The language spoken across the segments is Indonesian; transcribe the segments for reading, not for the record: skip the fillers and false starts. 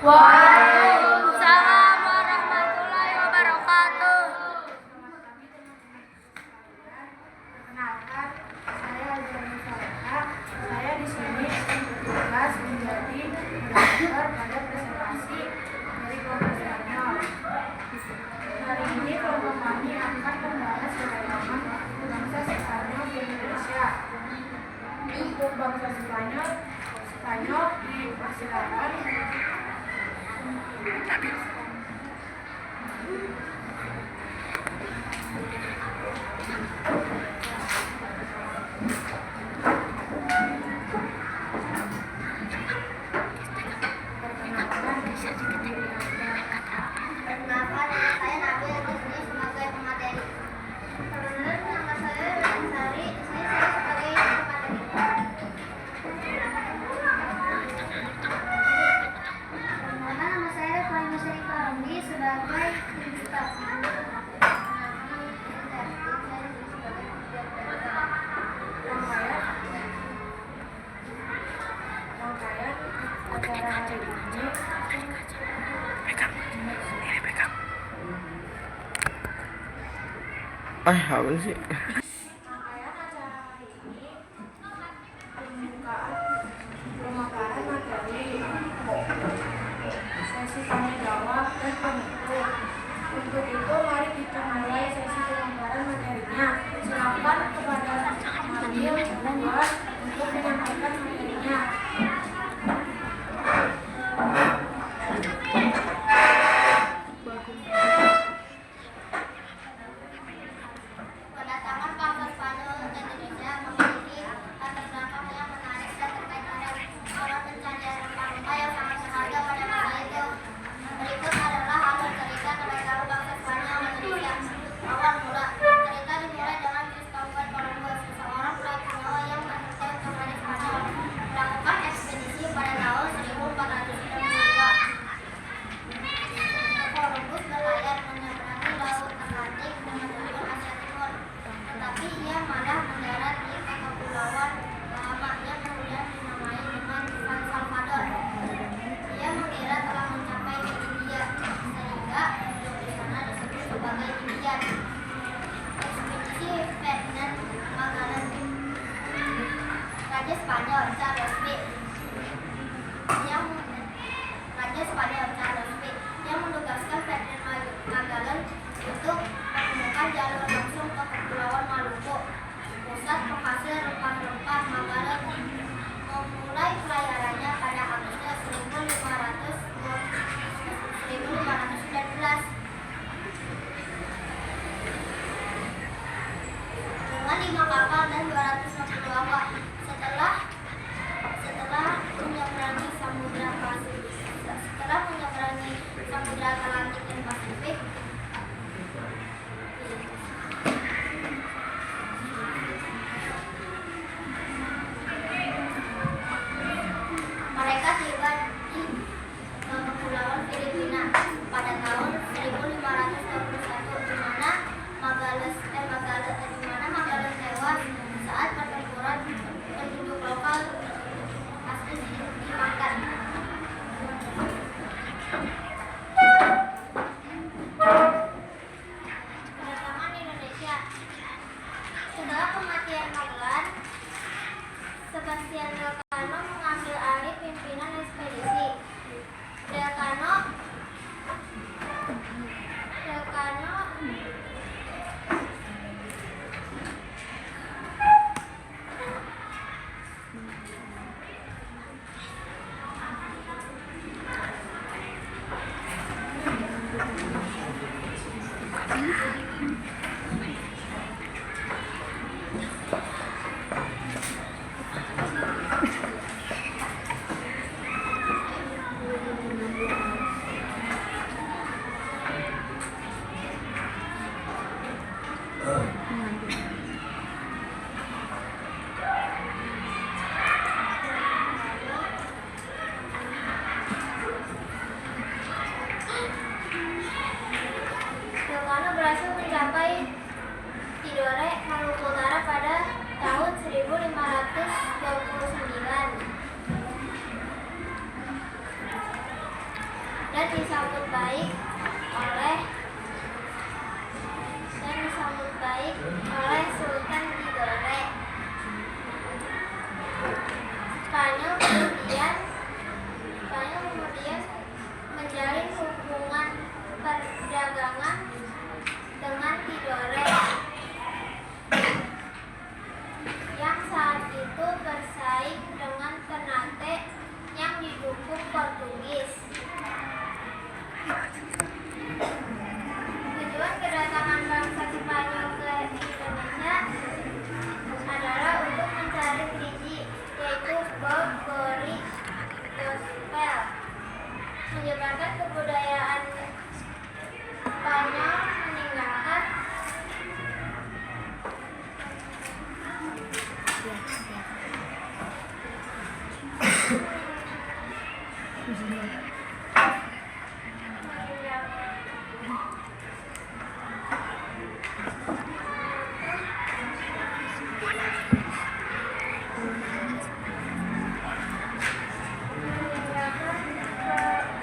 Waalaikumsalam warahmatullahi wabarakatuh. Perkenalkan, saya Azani Saleka. Saya di sini bertugas menjadi moderator pada presentasi dari kelompok Spanyol. Hari ini kelompok kami akan membahas pengalaman bangsa Spanyol di Indonesia. Untuk bangsa Spanyol dipersilakan. Apa sih? Rangkaian acara ini pemaparan materi, sesi tanya jawab dan penutup. Untuk itu mari kita mulai sesi pemaparan materinya. Silakan kepada Fadil Buat untuk menyampaikan materinya. Kedatangan bangsa Spanyol ke Indonesia memiliki latar belakang yang menarik dan terkait dengan awal pencarian rempah-rempah yang sangat berharga pada masa itu. Berikut adalah alur cerita kedatangan bangsa Spanyol ke Indonesia. Awal mula, cerita dimulai dengan Christopher Columbus, seorang pelaut Jawa yang berhasil kembali Spanyol, melakukan dan disambut baik oleh Sultan Tidore. Spanyol kemudian menjalin hubungan perdagangan dengan Tidore yang saat itu bersaing dengan Ternate yang didukung Portugis. Tujuan kedatangan bangsa Spanyol ke Indonesia adalah untuk mencari driji, yaitu gold, gori, gospel, menyebarkan kebudayaan Spanyol, meninggalkan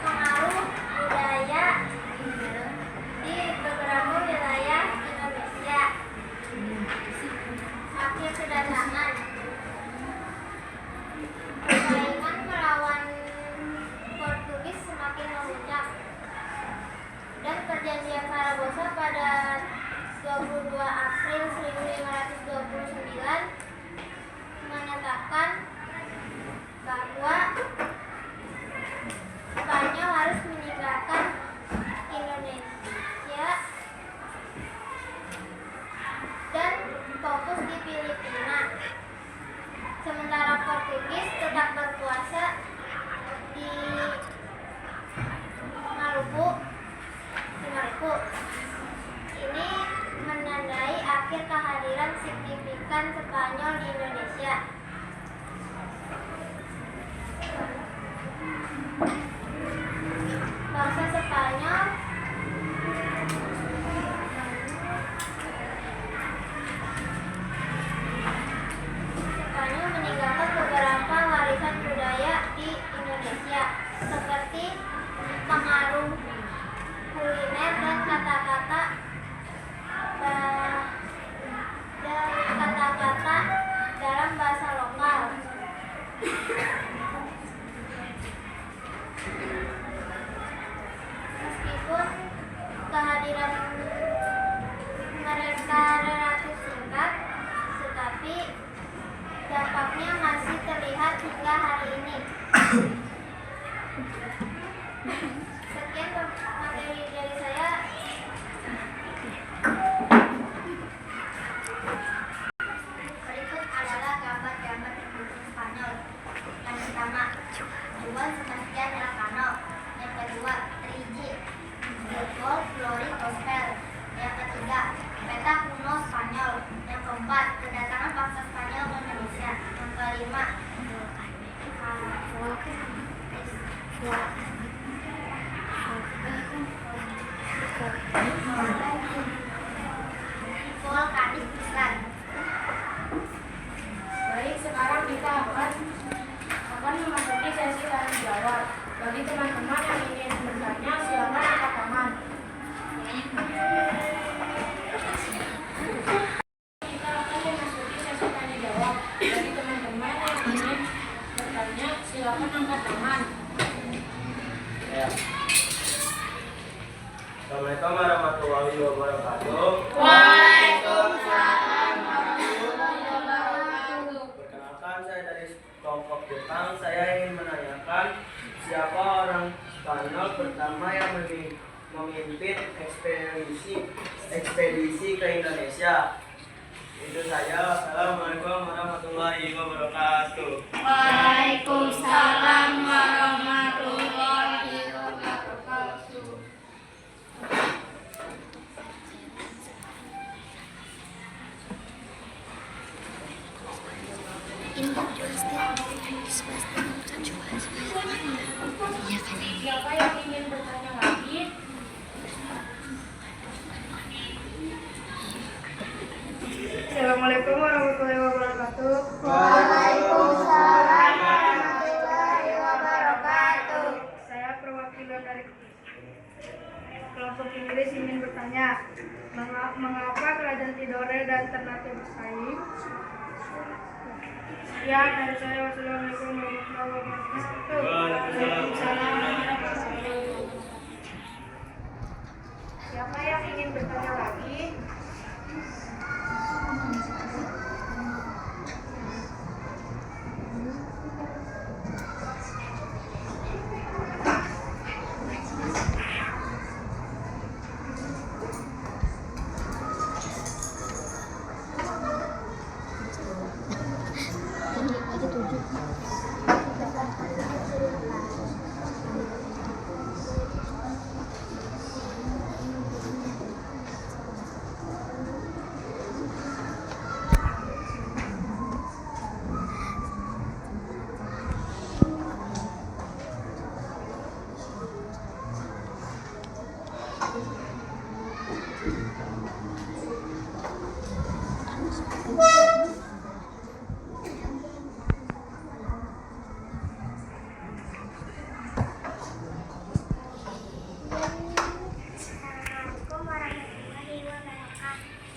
pengaruh budaya di beberapa wilayah Indonesia. Akhir kedatangan, persaingan melawan Portugis semakin memuncak, dan perjanjian Saragossa pada 22 April 1529 menetapkan bahwa Spanyol harus meninggalkan Indonesia dan fokus di Filipina, sementara Portugis tetap berkuasa di Maluku. Ini menandai akhir kehadiran signifikan Spanyol di Indonesia. Bangsa Spanyol meninggalkan beberapa warisan budaya di Indonesia, seperti pengaruh kuliner dan kata-kata dalam bahasa lokal. Meskipun kehadiran mereka relatif singkat, tetapi dampaknya masih terlihat hingga hari ini. Sekian materi dari saya. Berikut adalah gambar-gambar penduduk Spanyol. Yang pertama, Juan Sebastian Elcano. Yang kedua, driji, gold, glory, gospel. Yang ketiga, peta kuno Spanyol. Yang keempat, kedatangan bangsa Spanyol ke Indonesia. Yang kelima, volkanik besar. Baik, sekarang kita akan memasuki sesi tanya jawab. Bagi teman-teman yang ingin bertanya, silakan angkat tangan. Kita akan memasuki sesi tanya jawab. Bagi teman-teman yang ingin bertanya, silakan angkat tangan. Ya. Assalamualaikum warahmatullahi wabarakatuh. Waalaikumsalam warahmatullahi wabarakatuh. Perkenalkan, saya dari kelompok Jepang. Saya ingin menanyakan siapa orang Spanyol pertama yang memimpin ekspedisi ke Indonesia. Itu saja. Wassalamualaikum warahmatullahi wabarakatuh. Waalaikumsalam warahmatullahi wabarakatuh. Siapa yang ingin bertanya lagi? Assalamualaikum warahmatullahi wabarakatuh. Waalaikumsalam warahmatullahi wabarakatuh. Saya perwakilan perwakilan dari kelompok Inggris ingin bertanya, mengapa kerajaan Tidore dan Ternate bersaing? Ya, dari saya. Wassalamualaikum warahmatullahi wabarakatuh. Waalaikumsalam. Siapa yang ingin bertanya lagi?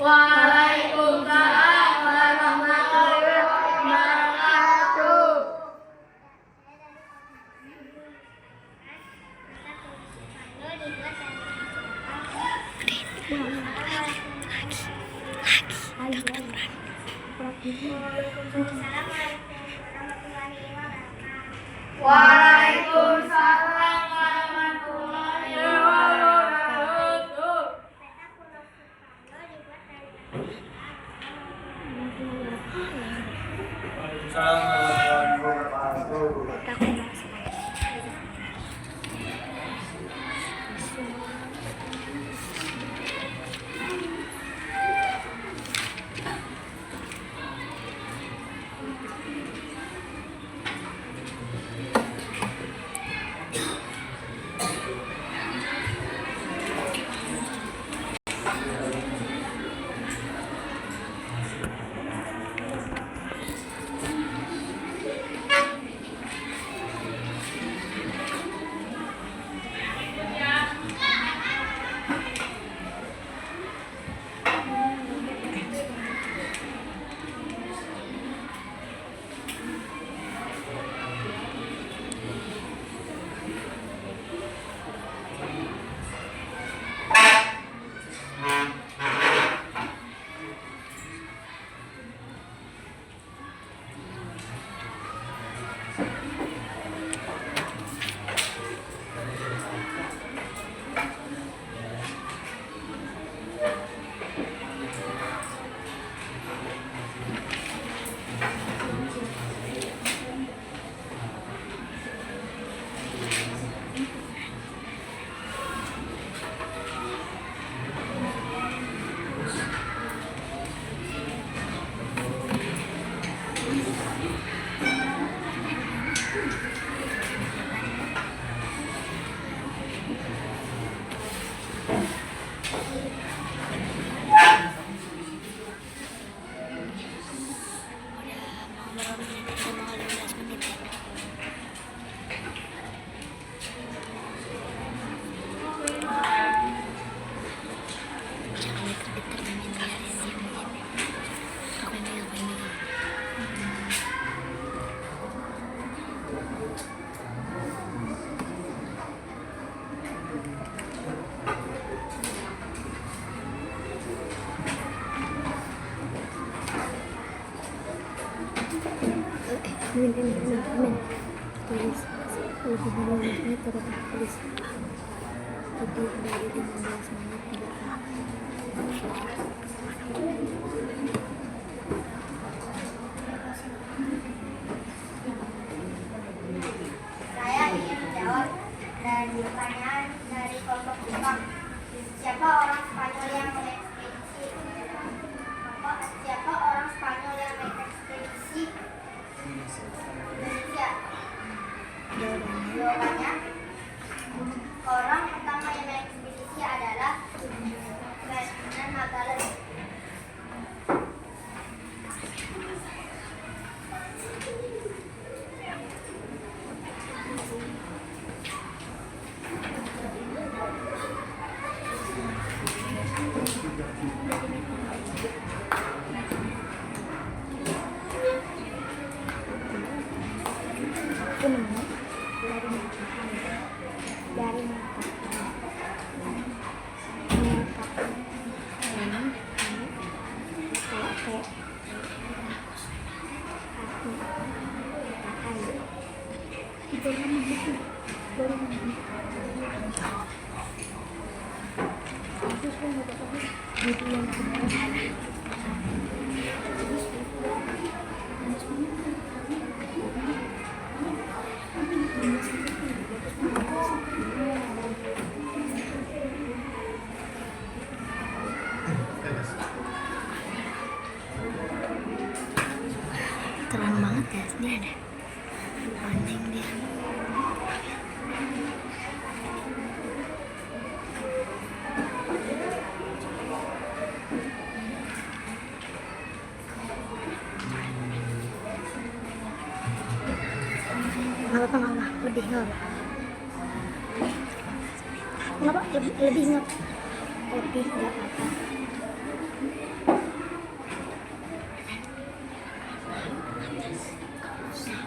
Waalaikumsalam warahmatullahi wabarakatuh. Waalaikumsalam warahmatullahi wabarakatuh. Waalaikumsalam warahmatullahi wabarakatuh. Tulis lebih dulu menit terus tulis lebih dari 15 menit tidak. Saya ingin menjawab dari pertanyaan dari kelompok Jepang. Siapa orang Spanyol yang mengekspedisi? Siapa orang Spanyol yang mengekspedisi Indonesia? Jawabannya, orang pertama yang mengekspedisi adalah Ferdinand Magellan. Terang banget ya, ini ada anjing dia. Nggak apa-apa, lebih nggak apa. Nggak apa, lebih nggak apa.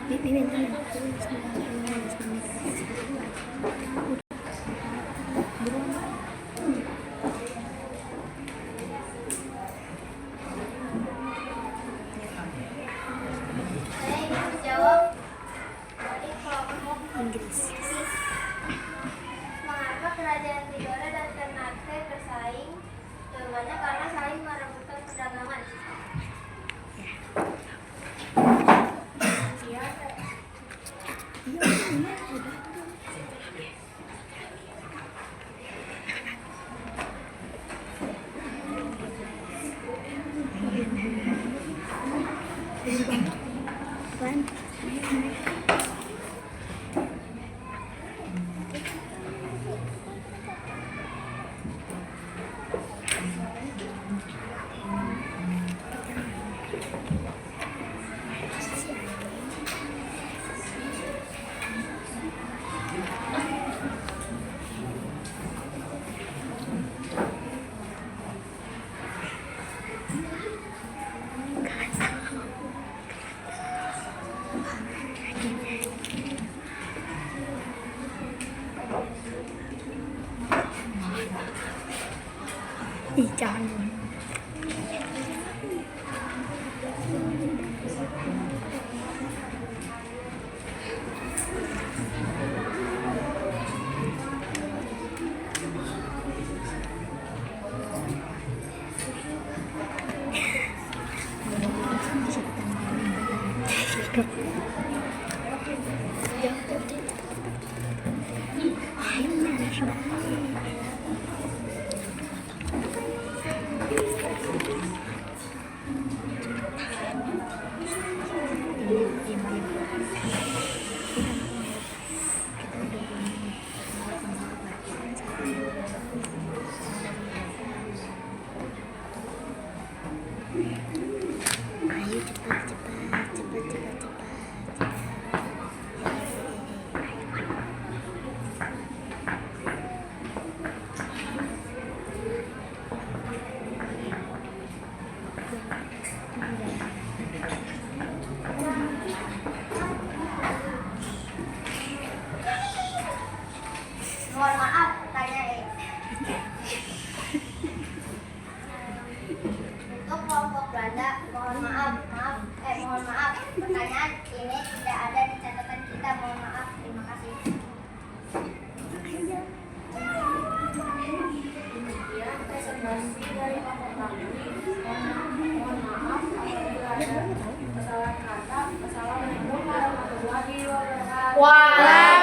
Ini Saya ingin menjawab dari kelompok Inggris. mengapa kerajaan Tidore dan Ternate bersaing? Jawabannya karena saling merebutkan perdagangan. Apaan? Ih, jangan. Ayo cepat. Mohon maaf, tanya untuk kelompok Belanda, mohon maaf. Pertanyaan ini tidak ada di catatan kita. Mohon maaf. Terima kasih. Demikian presentasi dari kelompok kami. Mohon maaf apabila ada kesalahan kata. Wassalamualaikum warahmatullahi wabarakatuh. Wah.